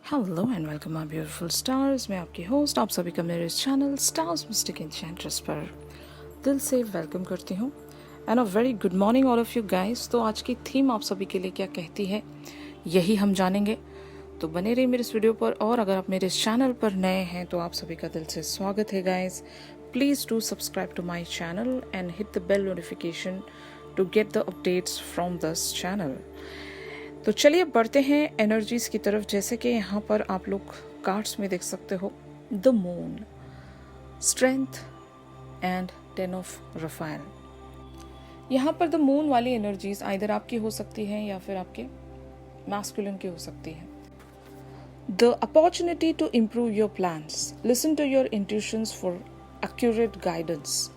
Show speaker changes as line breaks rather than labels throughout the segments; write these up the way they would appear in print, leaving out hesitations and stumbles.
Hello and welcome my beautiful stars. मैं आपकी host, आप सभी का मेरे इस चैनल स्टार्स मिस्टिक एन्चेंट्रेस पर दिल से वेलकम करती हूँ। And a very good morning all of you guys. तो आज की थीम आप सभी के लिए क्या कहती है, यही हम जानेंगे। तो बने रहिए मेरे इस वीडियो पर। और अगर आप मेरे इस चैनल पर नए हैं तो आप सभी का दिल से स्वागत है guys. Please do subscribe to my channel and hit the bell notification to get the updates from this channel. तो चलिए बढ़ते हैं एनर्जीज की तरफ। जैसे कि यहाँ पर आप लोग कार्ड्स में देख सकते हो, the moon, strength and 10 of Raphael. यहाँ पर द मून वाली एनर्जीज आइदर आपकी हो सकती हैं या फिर आपके मैस्कुलिन की हो सकती है। The opportunity to improve your plans, listen to your intuitions for accurate guidance,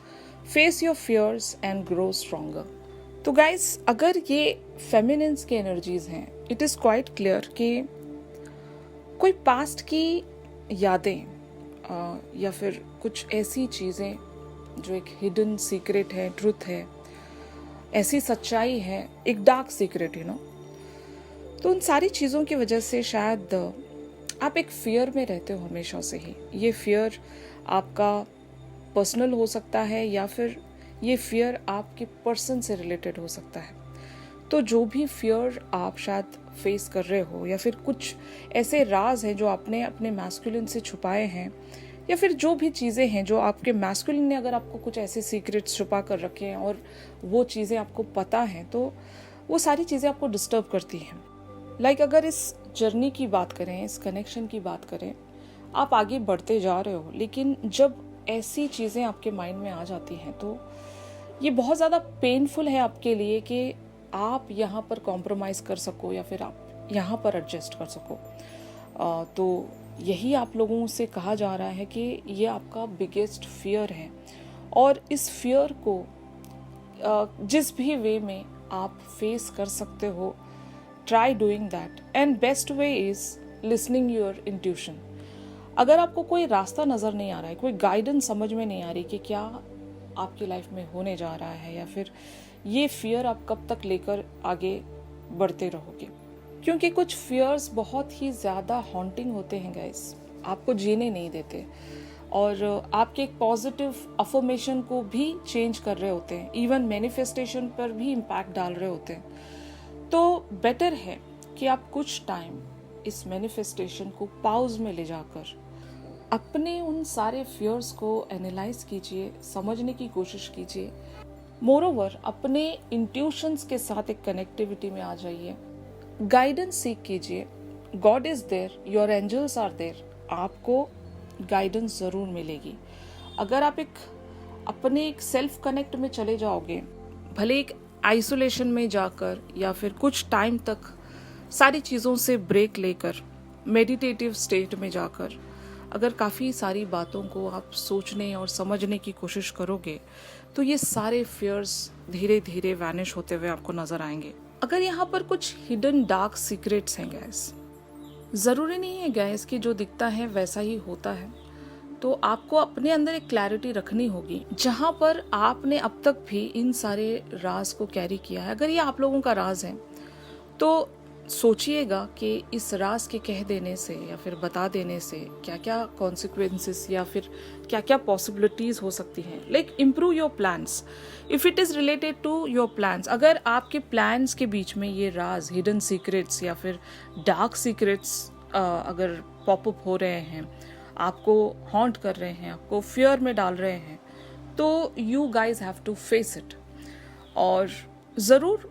face your fears and grow stronger. तो गाइस, अगर ये फेमिनिन्स की एनर्जीज हैं, इट इज़ क्वाइट क्लियर कि कोई पास्ट की यादें या फिर कुछ ऐसी चीज़ें जो एक हिडन सीक्रेट है, ट्रुथ है, ऐसी सच्चाई है, एक डार्क सीक्रेट तो उन सारी चीज़ों की वजह से शायद आप एक फियर में रहते हो हमेशा से ही। ये फियर आपका पर्सनल हो सकता है या फिर ये फियर आपके पर्सन से रिलेटेड हो सकता है। तो जो भी फियर आप शायद फेस कर रहे हो या फिर कुछ ऐसे राज हैं जो आपने अपने मैस्कुलिन से छुपाए हैं, या फिर जो भी चीज़ें हैं जो आपके मैस्कुलिन ने अगर आपको कुछ ऐसे सीक्रेट्स छुपा कर रखे हैं और वो चीज़ें आपको पता हैं, तो वो सारी चीज़ें आपको डिस्टर्ब करती हैं। अगर इस जर्नी की बात करें, इस कनेक्शन की बात करें, आप आगे बढ़ते जा रहे हो, लेकिन जब ऐसी चीज़ें आपके माइंड में आ जाती हैं तो ये बहुत ज़्यादा पेनफुल है आपके लिए कि आप यहाँ पर कॉम्प्रोमाइज़ कर सको या फिर आप यहाँ पर एडजस्ट कर सको। तो यही आप लोगों से कहा जा रहा है कि ये आपका बिगेस्ट फियर है, और इस फियर को जिस भी वे में आप फेस कर सकते हो, try doing that. And best way is listening your intuition. अगर आपको कोई रास्ता नज़र नहीं आ रहा है, कोई गाइडेंस समझ में नहीं आ रही कि क्या आपकी लाइफ में होने जा रहा है, या फिर ये फियर आप कब तक लेकर आगे बढ़ते रहोगे, क्योंकि कुछ फियर्स बहुत ही ज़्यादा हॉन्टिंग होते हैं गाइस, आपको जीने नहीं देते और आपके एक पॉजिटिव अफर्मेशन को भी चेंज कर रहे होते हैं, इवन मैनिफेस्टेशन पर भी इम्पैक्ट डाल रहे होते हैं। तो बेटर है कि आप कुछ टाइम इस मैनिफेस्टेशन को पाउज में ले जाकर अपने उन सारे फियर्स को एनालाइज कीजिए, समझने की कोशिश कीजिए। मोरोवर अपने इंट्यूशंस के साथ एक कनेक्टिविटी में आ जाइए, गाइडेंस सीख कीजिए। God is there, your angels are there, आपको गाइडेंस ज़रूर मिलेगी। अगर आप अपने एक सेल्फ कनेक्ट में चले जाओगे, भले एक आइसोलेशन में जाकर या फिर कुछ टाइम तक सारी चीज़ों से ब्रेक लेकर मेडिटेटिव स्टेट में जाकर अगर काफ़ी सारी बातों को आप सोचने और समझने की कोशिश करोगे, तो ये सारे फियर्स धीरे धीरे वैनिश होते हुए आपको नज़र आएंगे। अगर यहाँ पर कुछ हिडन डार्क सीक्रेट्स हैं गैस, ज़रूरी नहीं है गैस कि जो दिखता है वैसा ही होता है। तो आपको अपने अंदर एक क्लैरिटी रखनी होगी, जहाँ पर आपने अब तक भी इन सारे राज को कैरी किया है। अगर ये आप लोगों का राज है तो सोचिएगा कि इस राज के कह देने से या फिर बता देने से क्या क्या कॉन्सिक्वेंसेस या फिर क्या क्या पॉसिबिलिटीज हो सकती हैं। Improve your plans if it is related to your plans. अगर आपके प्लान्स के बीच में ये राज, हिडन सीक्रेट्स या फिर डार्क सीक्रेट्स अगर पॉपअप हो रहे हैं, आपको हॉन्ट कर रहे हैं, आपको फियर में डाल रहे हैं, तो you guys have to face it. और ज़रूर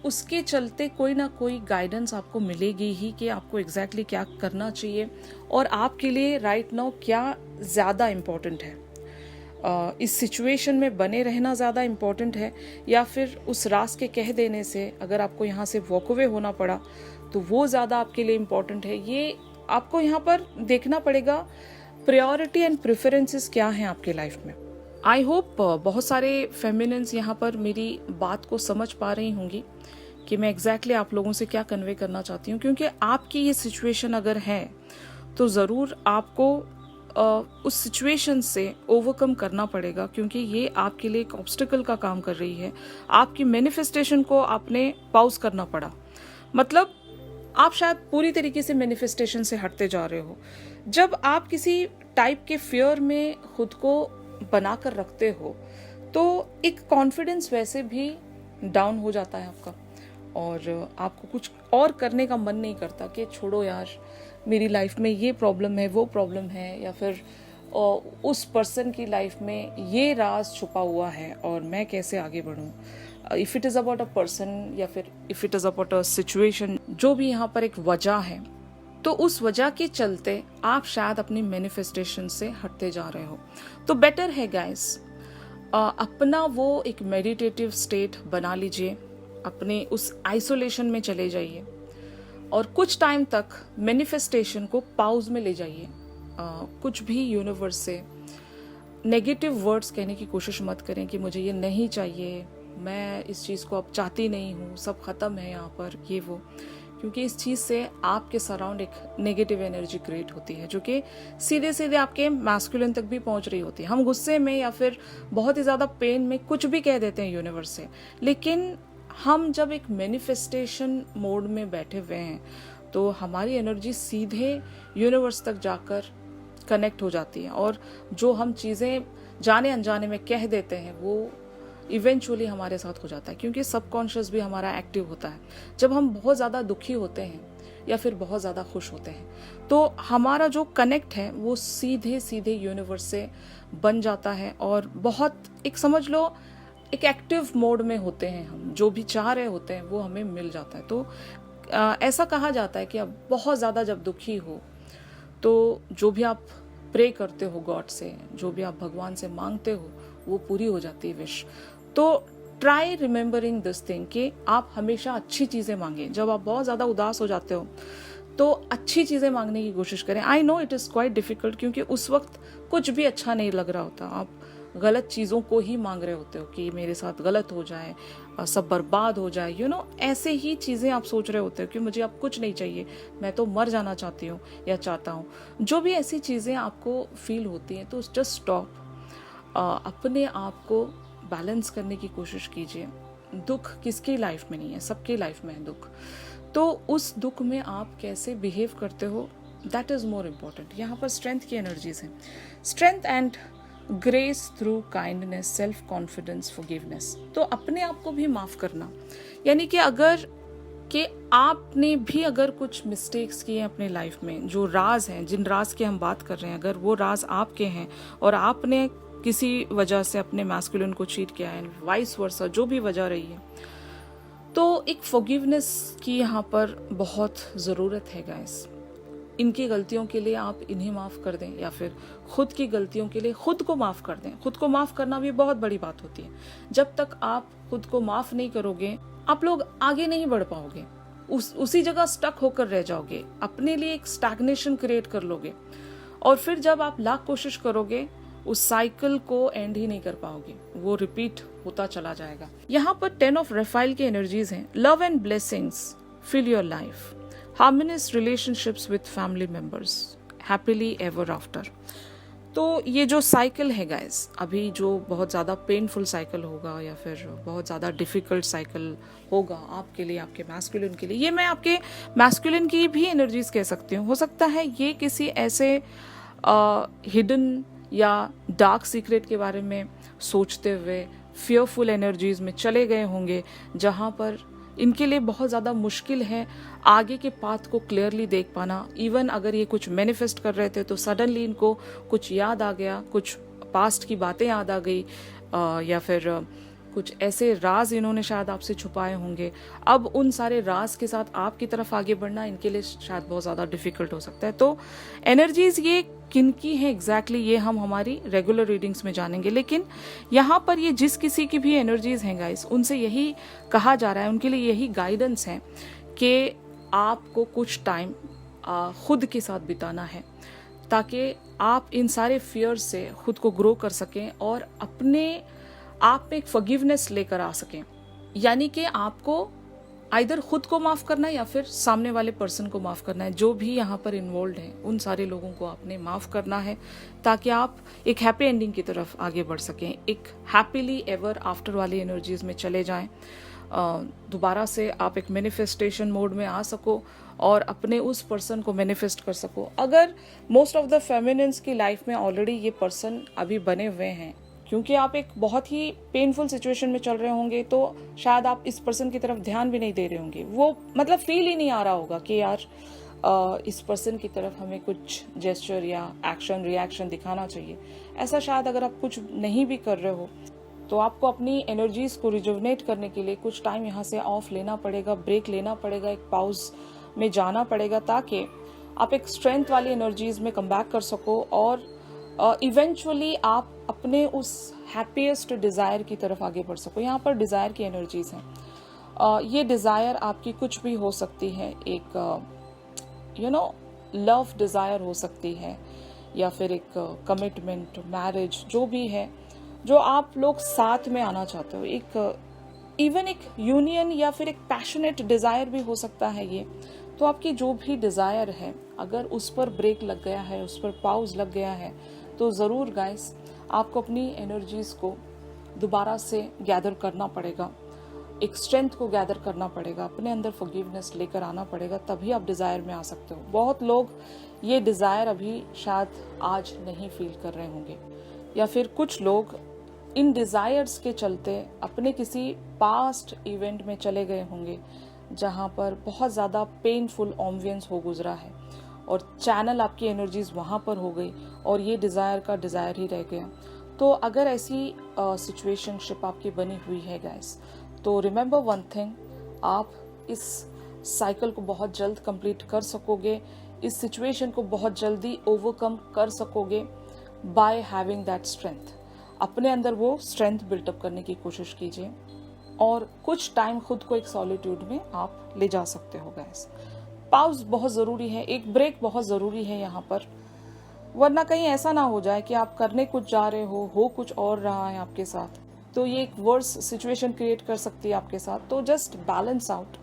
उसके चलते कोई ना कोई गाइडेंस आपको मिलेगी ही कि आपको एग्जैक्टली क्या करना चाहिए और आपके लिए राइट नाउ क्या ज़्यादा इम्पोर्टेंट है। इस सिचुएशन में बने रहना ज़्यादा इम्पोर्टेंट है, या फिर उस राज के कह देने से अगर आपको यहाँ से वॉक अवे होना पड़ा तो वो ज़्यादा आपके लिए इम्पोर्टेंट है। ये आपको यहाँ पर देखना पड़ेगा, प्रायोरिटी एंड प्रेफरेंसेस क्या हैं आपके लाइफ में। आई होप बहुत सारे फेमिनिन्स यहाँ पर मेरी बात को समझ पा रही होंगी कि मैं एग्जैक्टली आप लोगों से क्या कन्वे करना चाहती हूँ, क्योंकि आपकी ये सिचुएशन अगर है तो ज़रूर आपको उस सिचुएशन से ओवरकम करना पड़ेगा, क्योंकि ये आपके लिए एक ऑब्स्टिकल का काम कर रही है। आपकी मैनिफेस्टेशन को आपने पाउज करना पड़ा, मतलब आप शायद पूरी तरीके से मैनिफेस्टेशन से हटते जा रहे हो। जब आप किसी टाइप के फियर में खुद को बनाकर रखते हो तो एक कॉन्फिडेंस वैसे भी डाउन हो जाता है आपका, और आपको कुछ और करने का मन नहीं करता कि छोड़ो यार, मेरी लाइफ में ये प्रॉब्लम है, वो प्रॉब्लम है, या फिर उस पर्सन की लाइफ में ये राज छुपा हुआ है और मैं कैसे आगे बढ़ूं। If it is about a person या फिर if it is about a situation, जो भी यहाँ पर एक वजह है, तो उस वजह के चलते आप शायद अपनी मैनिफेस्टेशन से हटते जा रहे हो। तो बेटर है गाइस, अपना वो एक मेडिटेटिव स्टेट बना लीजिए, अपने उस आइसोलेशन में चले जाइए और कुछ टाइम तक मैनिफेस्टेशन को पाउज में ले जाइए। कुछ भी यूनिवर्स से नेगेटिव वर्ड्स कहने की कोशिश मत करें कि मुझे ये नहीं चाहिए, मैं इस चीज़ को अब चाहती नहीं हूँ, सब ख़त्म है यहाँ पर, ये वो, क्योंकि इस चीज़ से आपके सराउंड एक नेगेटिव एनर्जी क्रिएट होती है जो कि सीधे सीधे आपके मैस्कुलिन तक भी पहुँच रही होती है। हम गुस्से में या फिर बहुत ही ज़्यादा पेन में कुछ भी कह देते हैं यूनिवर्स से, लेकिन हम जब एक मैनिफेस्टेशन मोड में बैठे हुए हैं तो हमारी एनर्जी सीधे यूनिवर्स तक जाकर कनेक्ट हो जाती है, और जो हम चीज़ें जाने अनजाने में कह देते हैं वो इवेंचुअली हमारे साथ हो जाता है, क्योंकि सबकॉन्शियस भी हमारा एक्टिव होता है। जब हम बहुत ज़्यादा दुखी होते हैं या फिर बहुत ज़्यादा खुश होते हैं तो हमारा जो कनेक्ट है वो सीधे सीधे यूनिवर्स से बन जाता है, और बहुत एक समझ लो एक एक्टिव मोड में होते हैं हम, जो भी चाह रहे होते हैं वो हमें मिल जाता है। तो ऐसा कहा जाता है कि अब बहुत ज़्यादा जब दुखी हो तो जो भी आप प्रे करते हो गॉड से, जो भी आप भगवान से मांगते हो वो पूरी हो जाती है विश। तो ट्राई रिमेम्बरिंग दिस थिंग कि आप हमेशा अच्छी चीज़ें मांगें। जब आप बहुत ज़्यादा उदास हो जाते हो तो अच्छी चीज़ें मांगने की कोशिश करें। I know it is quite difficult, क्योंकि उस वक्त कुछ भी अच्छा नहीं लग रहा होता, आप गलत चीज़ों को ही मांग रहे होते हो कि मेरे साथ गलत हो जाए, सब बर्बाद हो जाए, यू नो, ऐसे ही चीज़ें आप सोच रहे होते हो कि मुझे अब कुछ नहीं चाहिए, मैं तो मर जाना चाहती हूँ या चाहता हूँ। जो भी ऐसी चीज़ें आपको फील होती हैं तो जस्ट स्टॉप, अपने आप को बैलेंस करने की कोशिश कीजिए। दुख किसकी लाइफ में नहीं है, सबकी लाइफ में है दुख। तो उस दुख में आप कैसे बिहेव करते हो, दैट इज़ मोर इम्पोर्टेंट। यहाँ पर स्ट्रेंथ की एनर्जीज हैं, strength and grace through kindness, self confidence, forgiveness. तो अपने आप को भी माफ़ करना, यानी कि अगर कि आपने भी अगर कुछ मिस्टेक्स किए हैं अपने लाइफ में, जो राज हैं, जिन राज की हम बात कर रहे हैं, अगर वो राज आपके हैं और आपने किसी वजह से अपने मैस्कुलिन को चीट किया है, वाइस वर्सा, जो भी वजह रही है, तो एक फॉरगिवनेस की यहाँ पर बहुत ज़रूरत है गाइस। इनकी गलतियों के लिए आप इन्हें माफ़ कर दें, या फिर खुद की गलतियों के लिए खुद को माफ़ कर दें। खुद को माफ़ करना भी बहुत बड़ी बात होती है। जब तक आप खुद को माफ़ नहीं करोगे, आप लोग आगे नहीं बढ़ पाओगे, उसी जगह स्टक होकर रह जाओगे, अपने लिए एक स्टैग्नेशन क्रिएट कर लोगे, और फिर जब आप लाख कोशिश करोगे उस साइकिल को एंड ही नहीं कर पाओगे, वो रिपीट होता चला जाएगा। यहाँ पर 10 ऑफ रेफाइल की एनर्जीज हैं। Love and blessings fill your life, harmonious relationships with family members, happily ever after. तो ये जो साइकिल है गाइस, अभी जो बहुत ज़्यादा पेनफुल साइकिल होगा या फिर बहुत ज़्यादा डिफ़िकल्ट साइकिल होगा आपके लिए, आपके मैस्कुलिन के लिए, ये मैं आपके मैस्कुलिन की भी एनर्जीज कह सकती हूँ। हो सकता है ये किसी ऐसे हिडन या डार्क सीक्रेट के बारे में सोचते हुए फियरफुल एनर्जीज में चले गए होंगे, जहाँ पर इनके लिए बहुत ज़्यादा मुश्किल है आगे के पाथ को क्लियरली देख पाना। इवन अगर ये कुछ मैनिफेस्ट कर रहे थे तो सडनली इनको कुछ याद आ गया, कुछ पास्ट की बातें याद आ गई, या फिर कुछ ऐसे राज इन्होंने शायद आपसे छुपाए होंगे। अब उन सारे राज के साथ आपकी तरफ आगे बढ़ना इनके लिए शायद बहुत ज़्यादा डिफिकल्ट हो सकता है। तो एनर्जीज ये किनकी है एग्जैक्टली ये हम हमारी रेगुलर रीडिंग्स में जानेंगे, लेकिन यहाँ पर ये जिस किसी की भी एनर्जीज हैं गाइस, उनसे यही कहा जा रहा है, उनके लिए यही गाइडेंस है कि आपको कुछ टाइम खुद के साथ बिताना है, ताकि आप इन सारे फियर से खुद को ग्रो कर सकें और अपने आप में एक फॉरगिवनेस लेकर आ सकें। यानी कि आपको आइदर खुद को माफ़ करना है या फिर सामने वाले पर्सन को माफ़ करना है। जो भी यहाँ पर इन्वॉल्व हैं उन सारे लोगों को आपने माफ़ करना है, ताकि आप एक हैप्पी एंडिंग की तरफ आगे बढ़ सकें, एक हैप्पीली एवर आफ्टर वाली एनर्जीज में चले जाएं, दोबारा से आप एक मैनिफेस्टेशन मोड में आ सको और अपने उस पर्सन को मैनिफेस्ट कर सको। अगर मोस्ट ऑफ द फेमिनिन्स की लाइफ में ऑलरेडी ये पर्सन अभी बने हुए हैं, क्योंकि आप एक बहुत ही पेनफुल सिचुएशन में चल रहे होंगे, तो शायद आप इस पर्सन की तरफ ध्यान भी नहीं दे रहे होंगे। वो मतलब फील ही नहीं आ रहा होगा कि यार इस पर्सन की तरफ हमें कुछ जेस्चर या एक्शन रिएक्शन दिखाना चाहिए। ऐसा शायद अगर आप कुछ नहीं भी कर रहे हो, तो आपको अपनी एनर्जीज को रिजुवनेट करने के लिए कुछ टाइम यहाँ से ऑफ लेना पड़ेगा, ब्रेक लेना पड़ेगा, एक पाउज में जाना पड़ेगा, ताकि आप एक स्ट्रेंथ वाली एनर्जीज में कम बैक कर सको और इवेंचुअली आप अपने उस हैप्पीएस्ट डिज़ायर की तरफ आगे बढ़ सको। यहाँ पर डिज़ायर की एनर्जीज हैं। ये डिज़ायर आपकी कुछ भी हो सकती है, एक लव डिज़ायर हो सकती है, या फिर एक कमिटमेंट, मैरिज, जो भी है जो आप लोग साथ में आना चाहते हो, एक इवन एक यूनियन या फिर एक पैशनेट डिज़ायर भी हो सकता है ये। तो आपकी जो भी डिज़ायर है, अगर उस पर ब्रेक लग गया है, उस पर पाउज लग गया है, तो ज़रूर गाइस आपको अपनी एनर्जीज़ को दोबारा से गैदर करना पड़ेगा, एक स्ट्रेंथ को गैदर करना पड़ेगा, अपने अंदर फॉरगिवनेस लेकर आना पड़ेगा, तभी आप डिज़ायर में आ सकते हो। बहुत लोग ये डिज़ायर अभी शायद आज नहीं फील कर रहे होंगे, या फिर कुछ लोग इन डिज़ायर्स के चलते अपने किसी पास्ट इवेंट में चले गए होंगे जहाँ पर बहुत ज़्यादा पेनफुल ऑम्बियंस हो गुजरा है, और चैनल आपकी एनर्जीज वहाँ पर हो गई, और ये डिज़ायर का डिज़ायर ही रह गया। तो अगर ऐसी सिचुएशनशिप आपकी बनी हुई है गाइस, तो रिमेंबर वन थिंग, आप इस साइकिल को बहुत जल्द कंप्लीट कर सकोगे, इस सिचुएशन को बहुत जल्दी ओवरकम कर सकोगे बाय हैविंग दैट स्ट्रेंथ। अपने अंदर वो स्ट्रेंथ बिल्टअप करने की कोशिश कीजिए, और कुछ टाइम खुद को एक सॉलिट्यूड में आप ले जा सकते हो गाइस। पाउज बहुत ज़रूरी है, एक ब्रेक बहुत ज़रूरी है यहाँ पर, वरना कहीं ऐसा ना हो जाए कि आप करने कुछ जा रहे हो कुछ और रहा है आपके साथ, तो ये एक वर्स सिचुएशन क्रिएट कर सकती है आपके साथ। तो जस्ट बैलेंस आउट,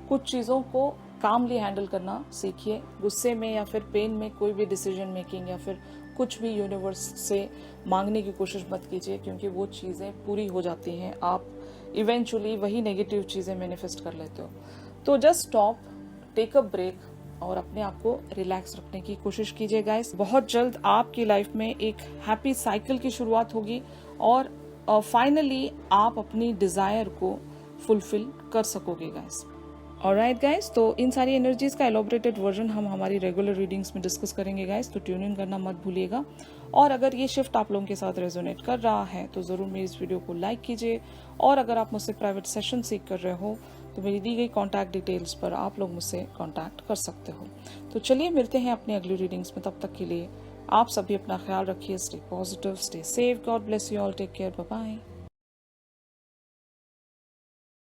कुछ चीज़ों को कामली हैंडल करना सीखिए। गुस्से में या फिर पेन में कोई भी डिसीजन मेकिंग या फिर कुछ भी यूनिवर्स से मांगने की कोशिश मत कीजिए, क्योंकि वो चीज़ें पूरी हो जाती हैं, आप इवेंचुअली वही नेगेटिव चीज़ें मैनिफेस्ट कर लेते हो। तो just stop, take a break, और अपने आप को रिलैक्स रखने की कोशिश कीजिए गाइस। बहुत जल्द आपकी लाइफ में एक हैप्पी साइकिल की शुरुआत होगी, और फाइनली आप अपनी डिज़ायर को फुलफिल कर सकोगे गाइस। ऑलराइट गाइस, तो इन सारी एनर्जीज का एलोबरेटेड वर्जन हम हमारी रेगुलर रीडिंग्स में डिस्कस करेंगे गाइस, तो ट्यून इन करना मत भूलिएगा। और अगर ये शिफ्ट आप लोगों के साथ रेजोनेट कर रहा है, तो ज़रूर मेरी इस वीडियो को लाइक कीजिए, और अगर आप मुझसे प्राइवेट सेशन सीख कर रहे हो, तो मेरी दी गई कॉन्टैक्ट डिटेल्स पर आप लोग मुझसे कॉन्टैक्ट कर सकते हो। तो चलिए मिलते हैं अपनी अगली रीडिंग्स में, तब तक के लिए आप सभी अपना ख्याल रखिए, stay positive, stay safe, God bless you all, take care, bye bye.